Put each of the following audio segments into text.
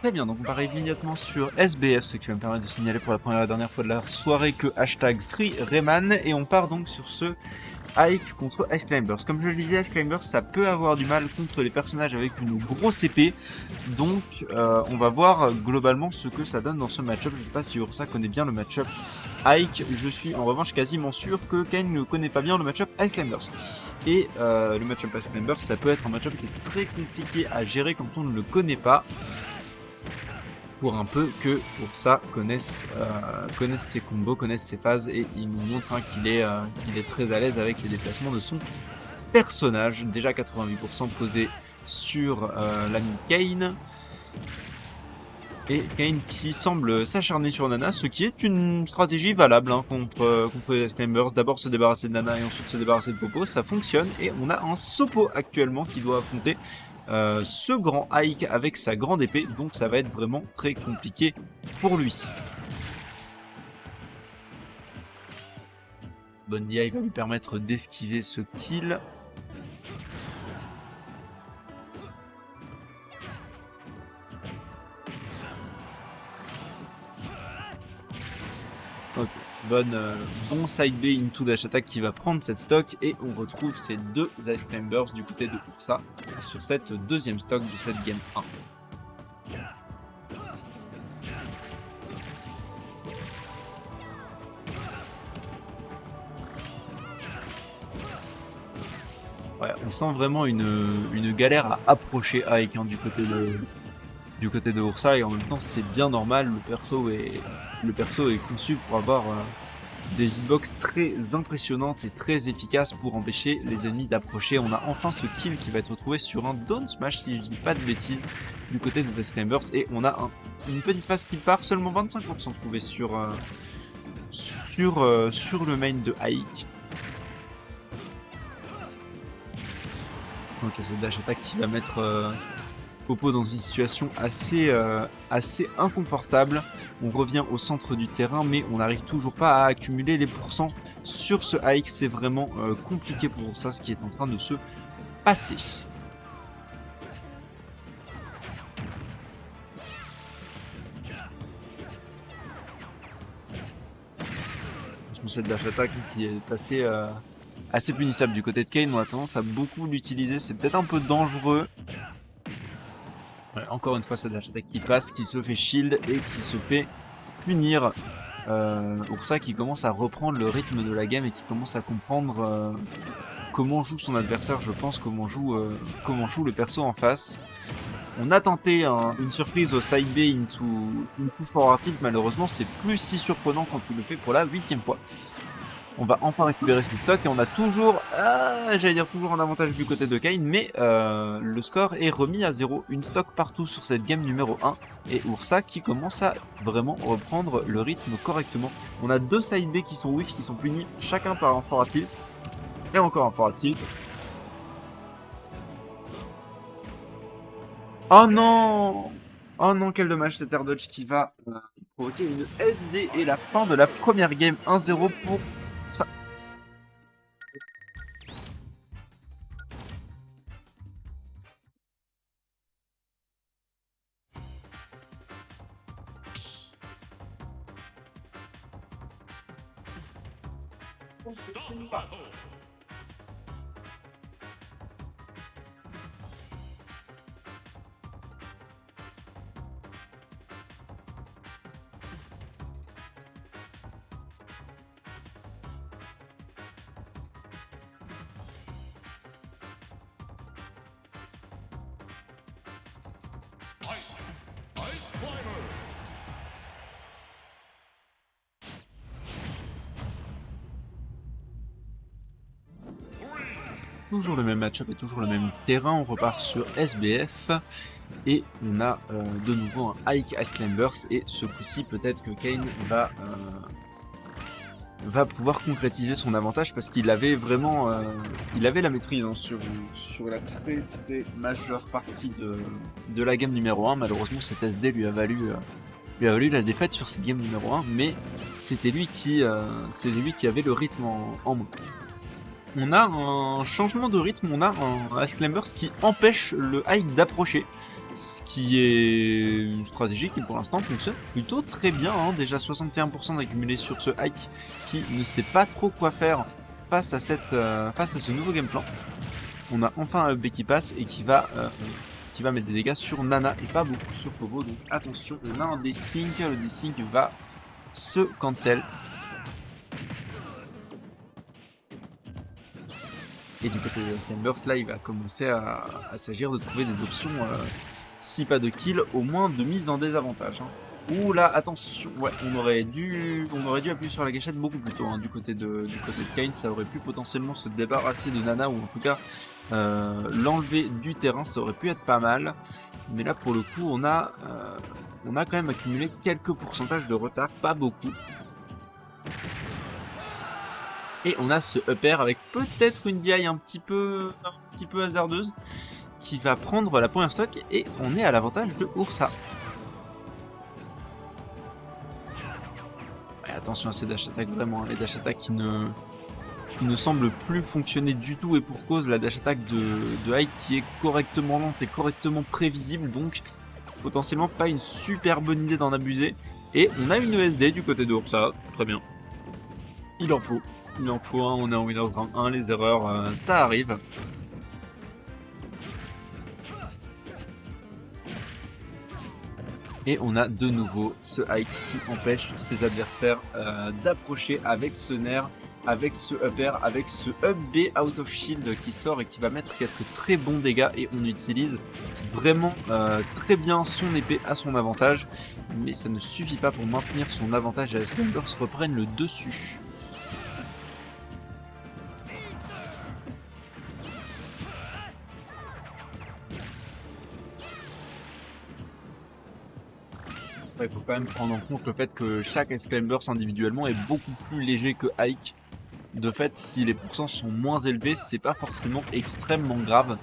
Très bien, donc on part immédiatement sur SBF, ce qui va me permettre de signaler pour la première et dernière fois de la soirée que #FreeRayman, et on part donc sur ce Ike contre Ice Climbers. Comme je le disais, Ice Climbers, ça peut avoir du mal contre les personnages avec une grosse épée, donc on va voir globalement ce que ça donne dans ce match-up. Je ne sais pas si Ursa connaît bien le match-up Ike, je suis en revanche quasiment sûr que Kane ne connaît pas bien le match-up Ice Climbers. Et le match-up Ice Climbers, ça peut être un match-up qui est très compliqué à gérer quand on ne le connaît pas. Pour un peu que Ursa connaisse ses combos, connaisse ses phases, et il nous montre qu'il est très à l'aise avec les déplacements de son personnage. Déjà 88% posé sur l'ami Kane. Et Kane qui semble s'acharner sur Nana, ce qui est une stratégie valable contre les Climbers. D'abord se débarrasser de Nana et ensuite se débarrasser de Popo, ça fonctionne. Et on a un Sopo actuellement qui doit affronter ce grand Ike avec sa grande épée, donc ça va être vraiment très compliqué pour lui. Bondia il va lui permettre d'esquiver ce kill. Ok, bon side B into dash attack qui va prendre cette stock, et on retrouve ces deux Ice Climbers du côté de Ursa sur cette deuxième stock de cette game 1. Ouais, on sent vraiment une galère à approcher Ike du côté de Ursa, et en même temps c'est bien normal, le perso est conçu pour avoir des hitbox très impressionnantes et très efficaces pour empêcher les ennemis d'approcher. On a enfin ce kill qui va être retrouvé sur un down smash, si je dis pas de bêtises, du côté des Ice Climbers, et on a une petite phase qui part, seulement 25% trouvé sur le main de Ike. Ok, c'est dash attack qui va mettre Popo dans une situation assez inconfortable. On revient au centre du terrain, mais on n'arrive toujours pas à accumuler les pourcents sur ce Ike. C'est vraiment compliqué pour ça, ce qui est en train de se passer. Cette dash attack qui est assez punissable du côté de Kane. On a tendance à beaucoup l'utiliser, c'est peut-être un peu dangereux. Ouais, encore une fois, cette dash attack qui passe, qui se fait shield et qui se fait punir. Ursa qui commence à reprendre le rythme de la game et qui commence à comprendre comment joue son adversaire, je pense, comment joue le perso en face. On a tenté une surprise au side B into forward tilt, malheureusement c'est plus si surprenant quand tu le fais pour la 8ème fois. On va enfin récupérer ses stocks et on a toujours, toujours un avantage du côté de Kane, mais le score est remis à 0. Une stock partout sur cette game numéro 1, et Ursa qui commence à vraiment reprendre le rythme correctement. On a deux side B qui sont whiff, qui sont punis chacun par un forward tilt, et encore un forward tilt. Oh non! Oh non, quel dommage, cet air dodge qui va provoquer une SD et la fin de la première game. 1-0 pour ça. Toujours le même match-up et toujours le même terrain. On repart sur SBF et on a de nouveau un Ike Ice Climbers, et ce coup-ci peut-être que Kane va pouvoir concrétiser son avantage, parce qu'il avait vraiment il avait la maîtrise sur la très très majeure partie de la game numéro 1. Malheureusement cet SD lui a valu lui a valu la défaite sur cette game numéro 1, mais c'était lui qui avait le rythme en main. On a un changement de rythme, on a un Aslamers qui empêche le hike d'approcher, ce qui est une stratégie qui pour l'instant fonctionne plutôt très bien, hein. Déjà 61% d'accumulé sur ce hike qui ne sait pas trop quoi faire face à ce nouveau game plan. On a enfin un UB qui passe et qui va mettre des dégâts sur Nana et pas beaucoup sur Pogo, donc attention, on a un desync, le desync va se cancel. Et du côté de Chambers, là, il va commencer à s'agir de trouver des options, si pas de kill, au moins de mise en désavantage. Hein. Ouh là, attention, ouais, on aurait dû appuyer sur la gâchette beaucoup plus tôt. Hein. Du côté de Kayn, ça aurait pu potentiellement se débarrasser de Nana, ou en tout cas l'enlever du terrain, ça aurait pu être pas mal. Mais là, pour le coup, on a quand même accumulé quelques pourcentages de retard, pas beaucoup. Et on a ce upper avec peut-être une DI un petit peu hasardeuse qui va prendre la première stock et on est à l'avantage de Ursa. Et attention à ces dash attack, vraiment, les dash attack qui ne semblent plus fonctionner du tout et pour cause, la dash attack de Ike qui est correctement lente et correctement prévisible, donc potentiellement pas une super bonne idée d'en abuser. Et on a une ESD du côté de Ursa, très bien. Il en faut un, on est en winner round 1, les erreurs, ça arrive. Et on a de nouveau ce hike qui empêche ses adversaires d'approcher avec ce nerf, avec ce upper, avec ce up B out of shield qui sort et qui va mettre quelques très bons dégâts. Et on utilise vraiment très bien son épée à son avantage. Mais ça ne suffit pas pour maintenir son avantage et les Slenders reprennent le dessus. Il faut quand même prendre en compte le fait que chaque Exclaimburst individuellement est beaucoup plus léger que Ike. De fait, si les pourcents sont moins élevés, c'est pas forcément extrêmement grave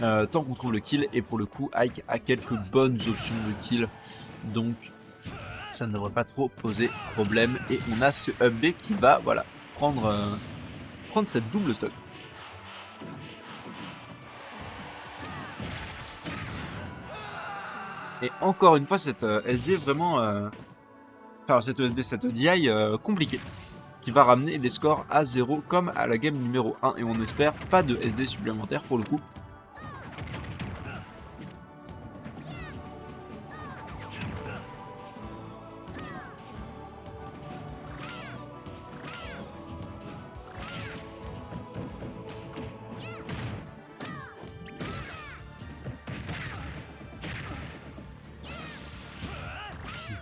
tant qu'on trouve le kill. Et pour le coup, Ike a quelques bonnes options de kill, donc ça ne devrait pas trop poser problème. Et on a ce up B qui va prendre cette double stock. Et encore une fois, cette SD vraiment... Enfin, cette ESD, cette DI compliquée, qui va ramener les scores à 0 comme à la game numéro 1. Et on espère pas de SD supplémentaire pour le coup.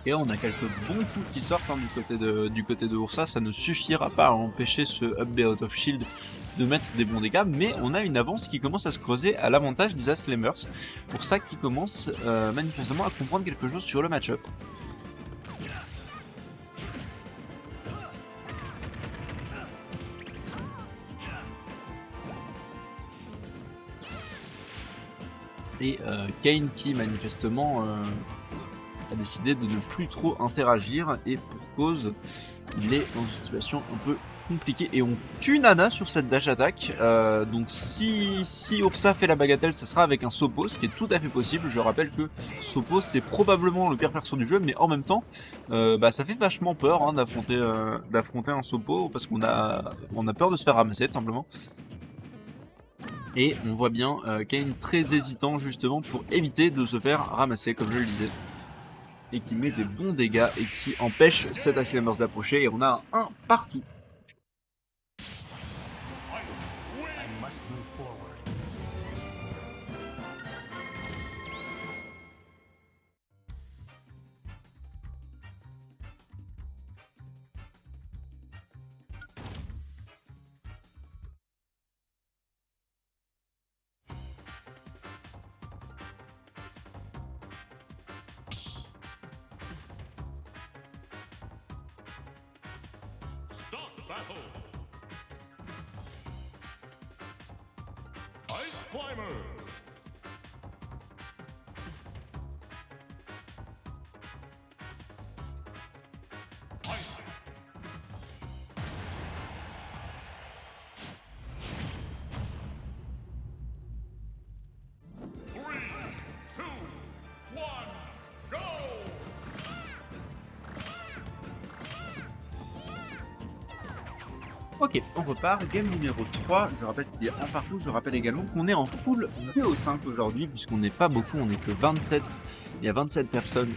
Et on a quelques bons coups qui sortent hein, du côté de Ursa. Ça ne suffira pas à empêcher ce up B out of shield de mettre des bons dégâts, mais on a une avance qui commence à se creuser à l'avantage des Aslamers. Pour ça qui commence manifestement à comprendre quelque chose sur le match-up. Et Kayn qui manifestement a décidé de ne plus trop interagir et pour cause il est dans une situation un peu compliquée et on tue Nana sur cette dash attack. Donc si Ursa fait la bagatelle, ça sera avec un Sopo, ce qui est tout à fait possible. Je rappelle que Sopo c'est probablement le pire perso du jeu, mais en même temps ça fait vachement peur hein, d'affronter un Sopo parce qu'on a peur de se faire ramasser tout simplement. Et on voit bien Kayn très hésitant justement pour éviter de se faire ramasser comme je le disais. Et qui met des bons dégâts et qui empêche cet Aslamers d'approcher. Et on a un 1 partout. Battle. Ice Climbers. Ok, on repart, game numéro 3, je rappelle qu'il y a un partout, je rappelle également qu'on est en full VO5 aujourd'hui, puisqu'on n'est pas beaucoup, on n'est que 27, il y a 27 personnes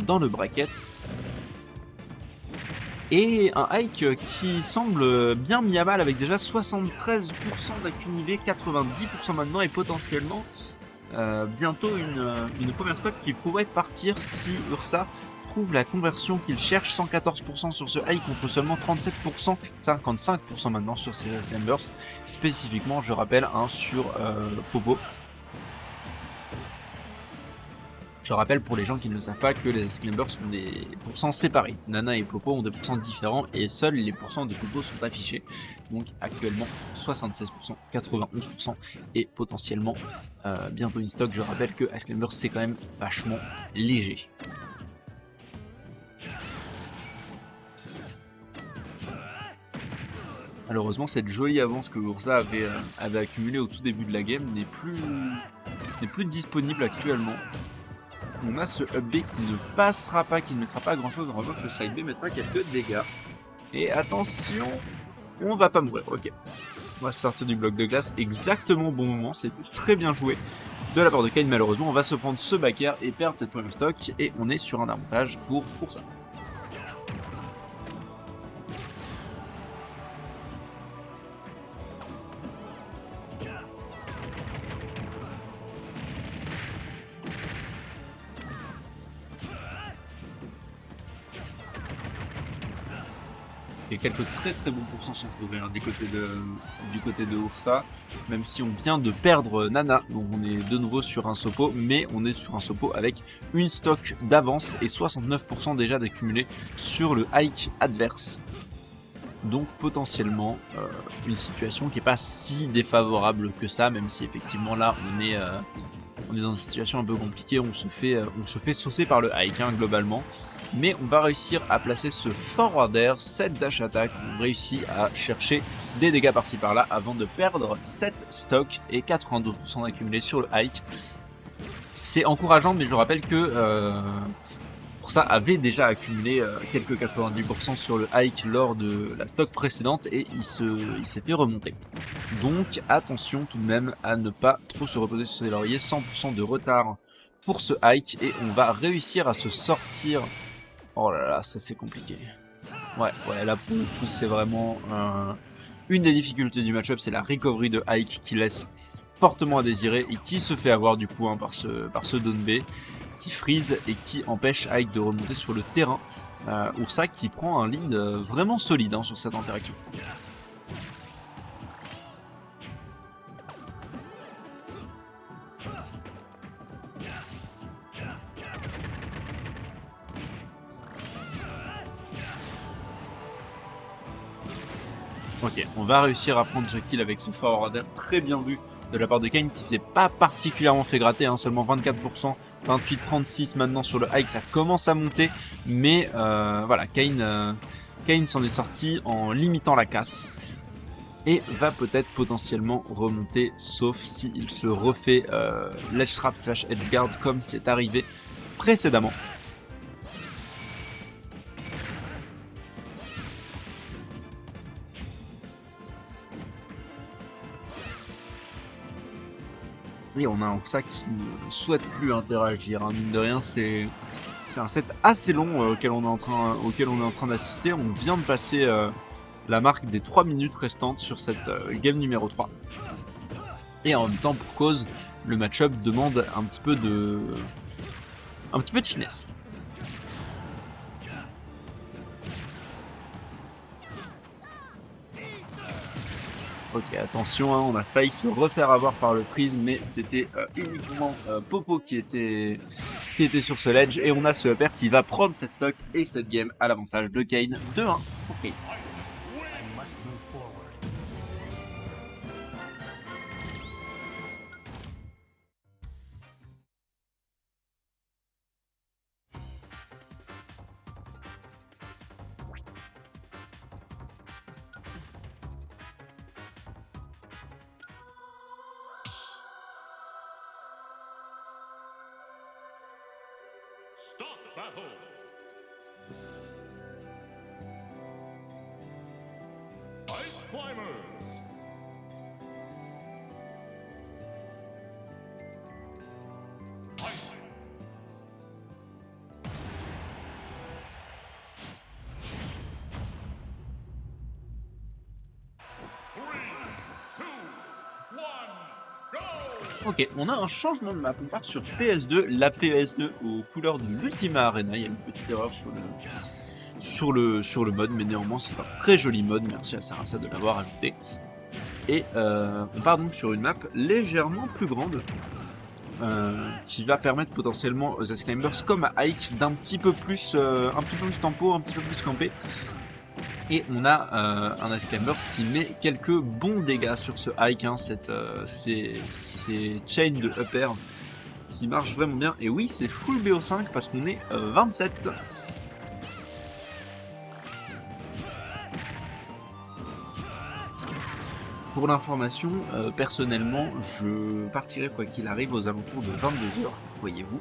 dans le bracket, et un hike qui semble bien mis à mal avec déjà 73% d'accumulé, 90% maintenant, et potentiellement bientôt une première stock qui pourrait partir si Ursa trouve la conversion qu'il cherche, 114% sur ce high contre seulement 37%, 55% maintenant sur ces members, spécifiquement je rappelle sur Povo. Je rappelle pour les gens qui ne le savent pas que les Sclambers sont des pourcents séparés. Nana et Popo ont des pourcents différents et seuls les pourcents de Popo sont affichés. Donc actuellement 76%, 91% et potentiellement bientôt une stock. Je rappelle que Sclambers c'est quand même vachement léger. Malheureusement cette jolie avance que Ursa avait accumulée au tout début de la game n'est plus disponible actuellement. On a ce up B qui ne passera pas, qui ne mettra pas grand chose. En revanche, le side B mettra quelques dégâts. Et attention, on va pas mourir. Ok. On va sortir du bloc de glace exactement au bon moment. C'est très bien joué de la part de Kayn. Malheureusement, on va se prendre ce back air et perdre cette première stock. Et on est sur un avantage pour ça. Et quelques très bons pourcents sont trouvés du côté de Ursa, même si on vient de perdre Nana, donc on est de nouveau sur un Sopo, mais on est sur un Sopo avec une stock d'avance et 69% déjà d'accumulé sur le hike adverse. Donc potentiellement une situation qui n'est pas si défavorable que ça, même si effectivement là on est dans une situation un peu compliquée, on se fait saucer par le hike globalement. Mais on va réussir à placer ce forward air, 7 dash attack, on réussit à chercher des dégâts par-ci par-là avant de perdre 7 stocks et 92% d'accumulé sur le hike. C'est encourageant, mais je rappelle que pour ça avait déjà accumulé quelques 90% sur le hike lors de la stock précédente et il s'est fait remonter. Donc attention tout de même à ne pas trop se reposer sur ses lauriers, 100% de retard pour ce hike et on va réussir à se sortir. Oh là là, ça c'est compliqué. Ouais, là pour le coup c'est vraiment une des difficultés du match-up, c'est la recovery de Ike qui laisse fortement à désirer et qui se fait avoir du coup par ce down B, qui freeze et qui empêche Ike de remonter sur le terrain. Ursa qui prend un lead vraiment solide sur cette interaction. Ok, on va réussir à prendre ce kill avec ce forward air très bien vu de la part de Kayn qui s'est pas particulièrement fait gratter, seulement 24%, 28-36 maintenant sur le hike, ça commence à monter, mais voilà, Kayn s'en est sorti en limitant la casse et va peut-être potentiellement remonter, sauf s'il se refait ledge trap / edge guard comme c'est arrivé précédemment. Et on a un Ursa qui ne souhaite plus interagir, mine de rien c'est un set assez long auquel on est en train d'assister. On vient de passer la marque des 3 minutes restantes sur cette game numéro 3. Et en même temps pour cause, le match-up demande un petit peu de finesse. Ok, attention, on a failli se refaire avoir par le prisme, mais c'était uniquement Popo qui était sur ce ledge, et on a ce upper qui va prendre cette stock et cette game à l'avantage de Kayn, 2-1 pour Kayn. Stop battle! Fight! climbers. Ok, on a un changement de map, on part sur PS2, la PS2 aux couleurs de l'Ultima Arena, il y a une petite erreur sur le mode, mais néanmoins c'est un très joli mode, merci à Sarasa de l'avoir ajouté. Et on part donc sur une map légèrement plus grande, qui va permettre potentiellement aux Ice Climbers comme à Ike d'un petit peu plus tempo, un petit peu plus campé. Et on a un Ice Climbers qui met quelques bons dégâts sur ce hike, hein, ces chains de upper qui marchent vraiment bien. Et oui, c'est full BO5 parce qu'on est 27. Pour l'information, personnellement, je partirai quoi qu'il arrive aux alentours de 22h, voyez-vous.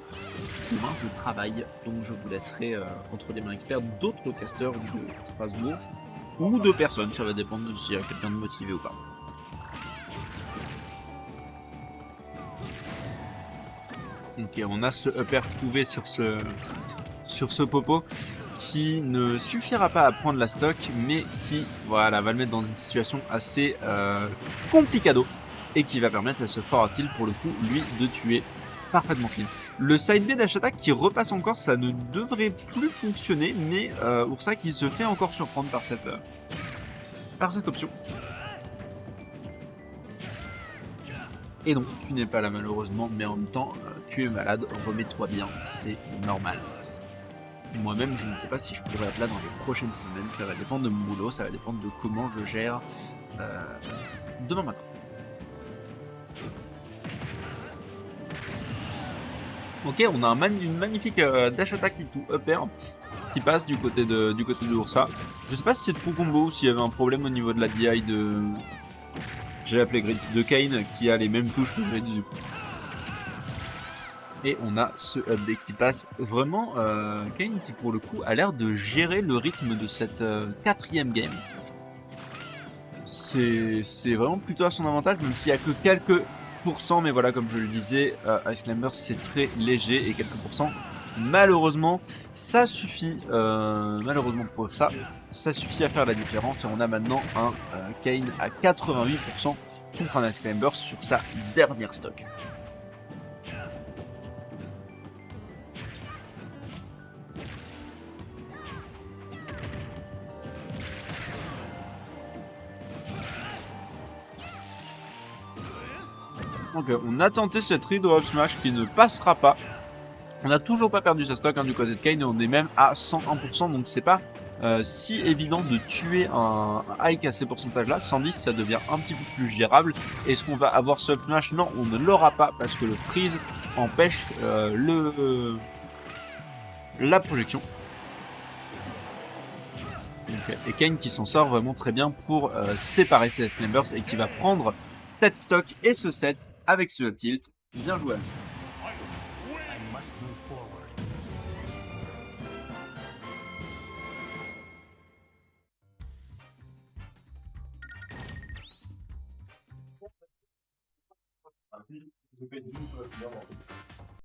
Demain, je travaille, donc je vous laisserai entre les mains experts d'autres casters de Strasbourg. Ou deux personnes, ça va dépendre de s'il y a quelqu'un de motivé ou pas. Ok, on a ce upper trouvé sur ce popo qui ne suffira pas à prendre la stock, mais qui voilà, va le mettre dans une situation assez complicado et qui va permettre à ce Fortil pour le coup, lui, de tuer parfaitement clean. Le side B dash attack qui repasse encore, ça ne devrait plus fonctionner, mais Ursa qui se fait encore surprendre par cette option. Et donc, tu n'es pas là malheureusement, mais en même temps, tu es malade, remets-toi bien, c'est normal. Moi-même, je ne sais pas si je pourrais être là dans les prochaines semaines, ça va dépendre de mon boulot, ça va dépendre de comment je gère demain matin. Ok, on a une magnifique dash attack to upper qui passe du côté de Ursa. Je sais pas si c'est trop combo ou s'il y avait un problème au niveau de la DI de... J'ai appelé Grid de Kane qui a les mêmes touches que Grid du coup. Et on a ce update qui passe. Vraiment, Kane qui pour le coup a l'air de gérer le rythme de cette quatrième game. C'est vraiment plutôt à son avantage, même s'il n'y a que quelques pourcents, mais voilà, comme je le disais, Ice Climbers c'est très léger et quelques pourcents. Malheureusement, ça suffit, malheureusement pour ça, ça suffit à faire la différence et on a maintenant un Kane à 88% contre un Ice Climbers sur sa dernière stock. Donc on a tenté cette read up smash qui ne passera pas. On n'a toujours pas perdu sa stock hein, du côté de Kane et on est même à 101%, donc c'est pas si évident de tuer un hike à ces pourcentages-là. 110, ça devient un petit peu plus gérable. Est-ce qu'on va avoir ce up smash? Non, on ne l'aura pas parce que le freeze empêche la projection. Donc, et Kane qui s'en sort vraiment très bien pour séparer ses Climbers et qui va prendre cette stock et ce set avec ce tilt. Bien joué.